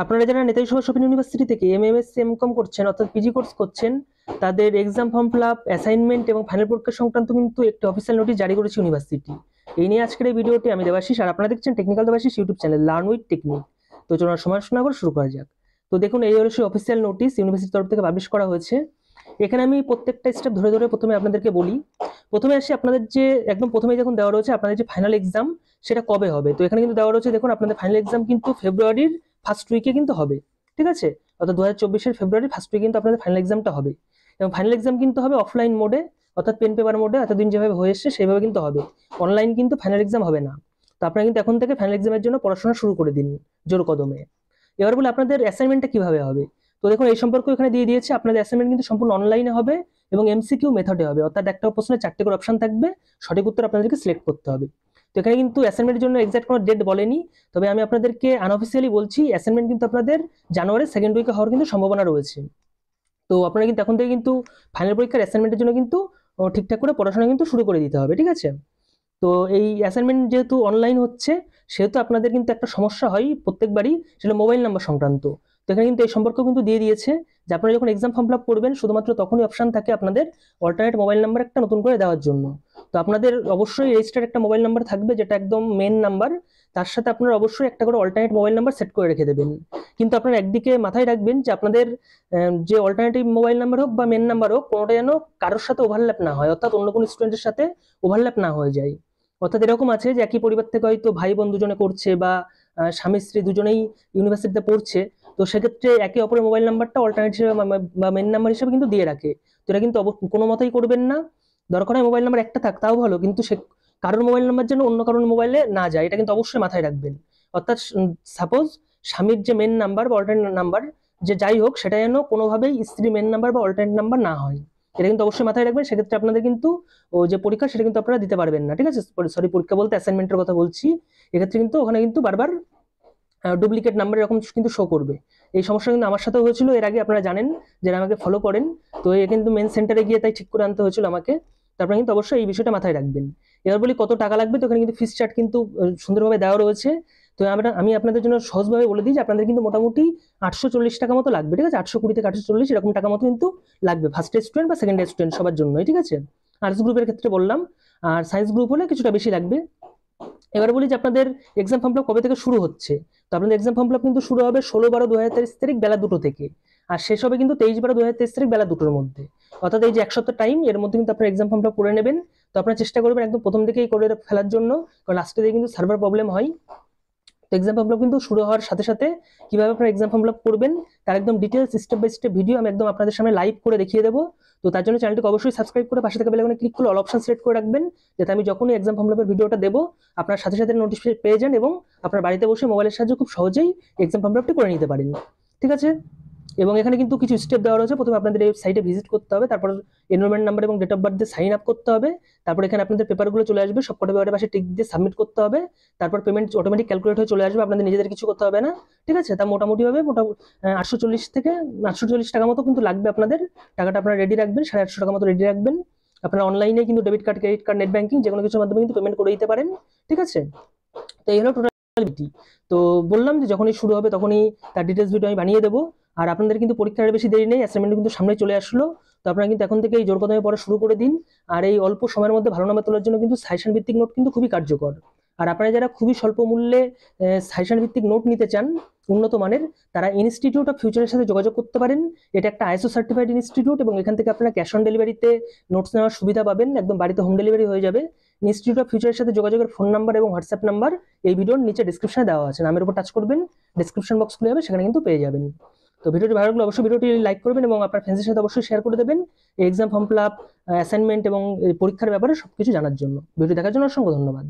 আপনারা যারা Netaji Subhash open university থেকে এমএমএসসি এমকম করছেন অর্থাৎ পিজি কোর্স করছেন, তাদের exam form fill up, assignment এবং ফাইনাল পরীক্ষা সংক্রান্ত কিন্তু একটি অফিসিয়াল নোটিশ জারি করেছে ইউনিভার্সিটি। এই নিয়ে আজকের এই ভিডিওটি আমি দেবাশিস, আর আপনারা দেখছেন technical Debashis YouTube channel learn with technique. তো চলুন সময় শোনা করে শুরু করা যাক। তো দেখুন, এই হলো সেই অফিসিয়াল নোটিশ ইউনিভার্সিটির তরফ থেকে পাবলিশ করা হয়েছে। এখানে আমি প্রত্যেকটা স্টেপ ধরে ধরে প্রথমে আপনাদেরকে বলি। প্রথমে আসি আপনাদের যে একদম প্রথমেই যখন দেওয়া রয়েছে আপনাদের যে ফাইনাল এক্সাম সেটা কবে হবে। তো এখানে কিন্তু দেওয়া রয়েছে, দেখুন আপনাদের ফাইনাল এক্সাম কিন্তু ফেব্রুয়ারির ফার্স্ট উইকে কিন্তু হবে, ঠিক আছে। অর্থাৎ 2024-এর ফেব্রুয়ারি ফার্স্ট উইকে কিন্তু আপনাদের ফাইনাল এক্সামটা হবে, এবং ফাইনাল এক্সাম কিন্তু হবে অফলাইন মোডে, অর্থাৎ পেন পেপার মোডে এতদিন যেভাবে হয়ে এসছে সেইভাবে কিন্তু হবে। অনলাইন কিন্তু ফাইনাল এক্সাম হবে না। তো আপনারা কিন্তু এখন থেকে ফাইনাল এক্সামের জন্য পড়াশোনা শুরু করে দিন জোর কদমে। এবার বলে আপনাদের অ্যাসাইনমেন্টটা কিভাবে হবে। তো দেখুন, এই সম্পর্কে এখানে দিয়ে দিয়েছে। আপনাদের অ্যাসাইনমেন্ট কিন্তু সম্পূর্ণ অনলাইনে হবে এবং এমসিকিউ মেথডে হবে, অর্থাৎ একটা প্রশ্নে 4টে করে অপশন থাকবে, সঠিক উত্তর আপনাদেরকে সিলেক্ট করতে হবে। তো এখানে কিন্তু অ্যাসাইনমেন্টের জন্য এক্সাক্ট কোনো ডেট বলেনি, তবে আমি আপনাদেরকে আনঅফিসিয়ালি বলছি অ্যাসাইনমেন্ট কিন্তু আপনাদের জানুয়ারির সেকেন্ড উইকে হওয়ার কিন্তু সম্ভাবনা রয়েছে। তো আপনারা কিন্তু এখন থেকে কিন্তু ফাইনাল পরীক্ষার অ্যাসাইনমেন্টের জন্য কিন্তু ঠিকঠাক করে পড়াশোনা কিন্তু শুরু করে দিতে হবে, ঠিক আছে। তো এই অ্যাসাইনমেন্ট যেহেতু অনলাইন হচ্ছে, সেহেতু আপনাদের কিন্তু একটা সমস্যা হয় প্রত্যেকবারই, সেটা মোবাইল নাম্বার সংক্রান্ত। তো এখানে কিন্তু এই সম্পর্কেও কিন্তু দিয়ে দিয়েছে যে আপনারা যখন এক্সাম ফর্ম ফিল আপ করবেন শুধুমাত্র তখনই অপশন থাকে আপনাদের অল্টারনেট মোবাইল নাম্বার একটা নতুন করে দেওয়ার জন্য। তো আপনাদের অবশ্যই রেজিস্টার্ড একটা মোবাইল নাম্বার থাকবে, যেটা একদম মেন নাম্বার। তার সাথে আপনারা অবশ্যই একটা করে অল্টারনেট মোবাইল নাম্বার সেট করে রেখে দেবেন। কিন্তু আপনারা একদিকে মাথায় রাখবেন যে আপনাদের যে অল্টারনেটিভ মোবাইল নাম্বার হোক বা মেন নাম্বার হোক, কোনোটা যেন কারোর সাথে ওভারল্যাপ না হয়, অর্থাৎ অন্য কোনো স্টুডেন্টের সাথে ওভারল্যাপ না হয়ে যায়। অর্থাৎ এরকম আছে যে একই পরিবার থেকে হয়তো ভাই বোন দুজনে করছে বা স্বামী স্ত্রী দুজনেই ইউনিভার্সিটিতে পড়ছে, তো সেক্ষেত্রে একে অপরের মোবাইল নাম্বারটা অল্টারনেট হিসেবে বা মেন নাম্বার হিসেবে কিন্তু দিয়ে রাখে। তো এটা কিন্তু কোনো মতেই করবেন না। দরকার হয় মোবাইল নাম্বার একটা থাক তাও ভালো, কিন্তু সে কারোর মোবাইল নাম্বার যেন অন্য কারোর মোবাইলে না যায়, এটা কিন্তু অবশ্যই মাথায় রাখবেন। অর্থাৎ সাপোজ স্বামীর যে মেন নাম্বার বা অল্টারনেট নাম্বার যে যাই হোক, সেটা যেন কোনোভাবেই স্ত্রী মেন নাম্বার বা অল্টারনেট নাম্বার না হয়, এটা কিন্তু অবশ্যই মাথায় রাখবেন। সেক্ষেত্রে আপনাদের কিন্তু ও যে পরীক্ষা সেটা কিন্তু আপনারা দিতে পারবেন না, ঠিক আছে। সরি, পরীক্ষা বলতে অ্যাসাইনমেন্টের কথা বলছি। এক্ষেত্রে কিন্তু ওখানে কিন্তু বারবার ডুপ্লিকেট নাম্বার এরকম কিন্তু শো করবে। এই সমস্যা কিন্তু আমার সাথেও হয়েছিল এর আগে, আপনারা জানেন যারা আমাকে ফলো করেন। তো এ কিন্তু মেন সেন্টারে গিয়ে তাই ঠিক করে আনতে হয়েছিল আমাকে। তারপরে কিন্তু অবশ্যই এই বিষয়টা মাথায় রাখবেন। এবার বলি কত টাকা লাগবে। তো এখানে কিন্তু ফিস চার্ট কিন্তু সুন্দরভাবে দেওয়া রয়েছে। তো আমি আপনাদের জন্য সহজভাবে বলে দিই যে আপনাদের কিন্তু মোটামুটি 840 টাকা মতো লাগবে, ঠিক আছে। 820 থেকে 840 এরকম টাকা মতো কিন্তু লাগবে ফার্স্ট ইয়ার স্টুডেন্ট বা সেকেন্ড ইয়ার স্টুডেন্ট সবার জন্যই, ঠিক আছে। আর্টস গ্রুপের ক্ষেত্রে বললাম, আর সায়েন্স গ্রুপ হলে কিছুটা বেশি লাগবে। এবার বলি যে আপনাদের এক্সাম ফর্ম ফিল আপ কবে থেকে শুরু হচ্ছে। তো আপনাদের এক্সাম ফর্ম ফিল আপ কিন্তু শুরু হবে 16/12/2023 তারিখ বেলা 2টো থেকে, আর শেষ হবে কিন্তু 23/12/2023 তারিখ বেলা 2টোর মধ্যে। অর্থাৎ এই যে এক সপ্তাহ টাইম, এর মধ্যে কিন্তু আপনার এক্সাম ফর্ম ফিল আপ করে নেবেন। তো আপনারা চেষ্টা করবেন একদম প্রথম থেকেই করে ফেলার জন্য, কারণ লাস্টে দিয়ে কিন্তু সার্ভার প্রবলেম হয়। তো এক্সাম ফর্ম ফিল আপ কিন্তু শুরু হওয়ার সাথে সাথে কিভাবে আপনারা এক্সাম ফর্ম ফিল আপ করবেন তার একদম details step by step video আমি একদম আপনাদের সামনে লাইভ করে দেখিয়ে দেবো। তো তার জন্য চ্যানেলটিকে অবশ্যই সাবস্ক্রাইব করে পাশে থাকা বেল আইকনে ক্লিক করে অল অপশন সিলেক্ট করে রাখবেন, যাতে আমি যখনই এক্সাম ফর্ম ফিল আপের ভিডিওটা দেবো আপনার সাথে সাথে নোটিফিকেশন পেয়ে যান এবং আপনার বাড়িতে বসে মোবাইলের সাহায্যে খুব সহজেই এক্সাম ফর্ম ফিল আপটি করে নিতে পারেন, ঠিক আছে। এবং এখানে কিন্তু কিছু স্টেপ দেওয়া রয়েছে। প্রথমে আপনাদের এই সাইটে ভিজিট করতে হবে, তারপর এনরোলমেন্ট নাম্বার এবং ডেট অফ বার্থ দিয়ে সাইন আপ করতে হবে। তারপর এখানে আপনাদের পেপারগুলো চলে আসবে, সবকটা পেপারের পাশে টিক দিয়ে সাবমিট করতে হবে। তারপর পেমেন্ট অটোমেটিক ক্যালকুলেট হয়ে চলে আসবে, আপনাদের নিজেদের কিছু করতে হবে না, ঠিক আছে। তা মোটামুটি 840 থেকে 840 টাকা মতো কিন্তু লাগবে আপনাদের। টাকাটা আপনারা রেডি রাখবেন, 850 টাকা মতো রেডি রাখবেন। আপনারা অনলাইনে কিন্তু debit card, credit card, net banking যে কোনো কিছুর মাধ্যমে কিন্তু পেমেন্ট করে দিতে পারেন, ঠিক আছে। তো এই হলো টোটালিটি। তো বললাম যে যখনই শুরু হবে তখনই তার ডিটেলস ভিডিও আমি বানিয়ে দেবো। আর আপনাদের কিন্তু পরীক্ষার বেশি দেরি নেই, অ্যাসাইনমেন্ট কিন্তু সামনে চলে আসলো। তো আপনারা কিন্তু এখন থেকে এই জোর কদমে পড়া শুরু করে দিন। আর এই অল্প সময়ের মধ্যে ভালো নাম্বার তোলার জন্য কিন্তু সাজেশন ভিত্তিক নোট কিন্তু খুবই কার্যকর। আর আপনারা যারা খুবই স্বল্প মূল্যে সাজেশন ভিত্তিক নোট নিতে চান উন্নত মানের, তারা ইনস্টিটিউট অফ ফিউচারের সাথে যোগাযোগ করতে পারেন। এটা একটা আইএসও সার্টিফাইড ইনস্টিটিউট এবং এখান থেকে আপনারা ক্যাশ অন ডেলিভারিতে নোটস নেওয়ার সুবিধা পাবেন, একদম বাড়িতে হোম ডেলিভারি হয়ে যাবে। ইনস্টিটিউট অফ ফিউচারের সাথে যোগাযোগের ফোন নাম্বার এবং হোয়াটসঅ্যাপ নাম্বার এই ভিডিওর নিচে ডিসক্রিপশনে দেওয়া আছে, নামের উপর টাচ করবেন, ডিসক্রিপশন বক্স খুলে যাবে, সেখানে কিন্তু পেয়ে যাবেন। তো ভিডিওটি ভালো লাগলে অবশ্যই ভিডিওটি লাইক করবেন এবং আপনার ফ্রেন্ডসের সাথে অবশ্যই শেয়ার করে দেবেন এই exam form fill up, assignment এবং পরীক্ষার ব্যাপারে সবকিছু জানার জন্য। ভিডিও দেখার জন্য অসংখ্য ধন্যবাদ।